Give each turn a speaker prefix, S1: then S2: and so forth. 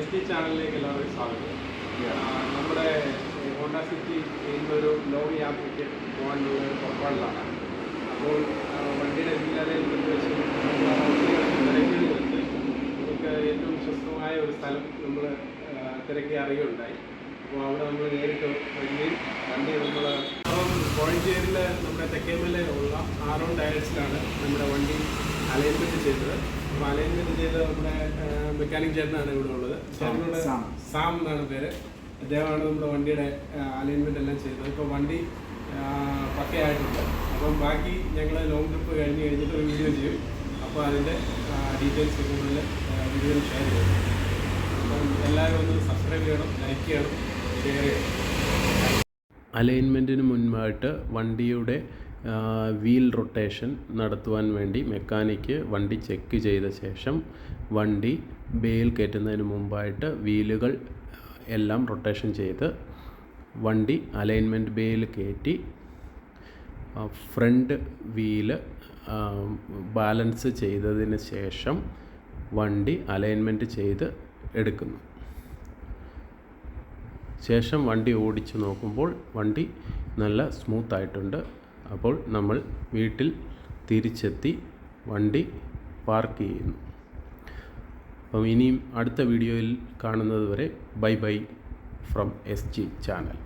S1: ST ചാനലിലേക്ക് എല്ലാവർക്കും സ്വാഗതം. നമ്മുടെ ഹോണ്ട സിറ്റി ഇന്നൊരു ലോങ് യാത്രയ്ക്ക് പോകാനുള്ള പുറപ്പാടിലാണ്. അപ്പോൾ വണ്ടിയുടെ എല്ലാവരെയും വെച്ച് തിരക്കിൽ നമുക്ക് ഏറ്റവും വിശ്വസ്തമായ ഒരു സ്ഥലം നമ്മൾ തിരക്കി അറിയുകയുണ്ടായി. അപ്പോൾ അവിടെ നമ്മൾ നേരിട്ട് വരികയും വണ്ടി നമ്മൾ കോഴഞ്ചേരിയിൽ നമ്മുടെ തെക്കേമലയിലുള്ള ആറോൺ ടയേഴ്സിലാണ് നമ്മുടെ വണ്ടി അലൈൻമെൻറ്റ് ചെയ്തത്. അപ്പോൾ അലൈൻമെൻറ്റ് ചെയ്ത് നമ്മുടെ മെക്കാനിക് ചേട്ടനാണ് ഇവിടെ ഉള്ളത്. ചേട്ടനോട് സാം എന്നാണ് പേര്. അദ്ദേഹമാണ് നമ്മുടെ വണ്ടിയുടെ അലൈൻമെൻറ്റ് എല്ലാം ചെയ്തത്. ഇപ്പോൾ വണ്ടി പക്കയായിട്ടുണ്ട്. അപ്പം ബാക്കി ഞങ്ങൾ ലോങ് ട്രിപ്പ് കഴിഞ്ഞിട്ട് ഒരു വീഡിയോ ചെയ്യും. അപ്പോൾ അതിൻ്റെ ഡീറ്റെയിൽസ് കൂടുതൽ വീഡിയോയിൽ ഷെയർ ചെയ്യും. അപ്പം എല്ലാവരും ഒന്ന് സബ്സ്ക്രൈബ് ചെയ്യണം, ലൈക്ക് ചെയ്യണം, ഷെയർ ചെയ്യണം.
S2: അലൈൻമെൻറ്റിന് മുൻപായിട്ട് വണ്ടിയുടെ വീൽ റൊട്ടേഷൻ നടത്തുവാൻ വേണ്ടി മെക്കാനിക്ക് വണ്ടി ചെക്ക് ചെയ്ത ശേഷം വണ്ടി ബേയിൽ കയറ്റുന്നതിന് മുമ്പായിട്ട് വീലുകൾ എല്ലാം റൊട്ടേഷൻ ചെയ്ത് വണ്ടി അലൈൻമെൻറ്റ് ബേയിൽ കയറ്റി ഫ്രണ്ട് വീല് ബാലൻസ് ചെയ്തതിന് ശേഷം വണ്ടി അലൈൻമെൻറ്റ് ചെയ്ത് എടുക്കുന്നു. ശേഷം വണ്ടി ഓടിച്ച് നോക്കുമ്പോൾ വണ്ടി നല്ല സ്മൂത്തായിട്ടുണ്ട്. അപ്പോൾ നമ്മൾ വീട്ടിൽ തിരിച്ചെത്തി വണ്ടി പാർക്ക് ചെയ്യുന്നു. അപ്പം ഇനിയും അടുത്ത വീഡിയോയിൽ കാണുന്നത് വരെ bye bye from SG channel.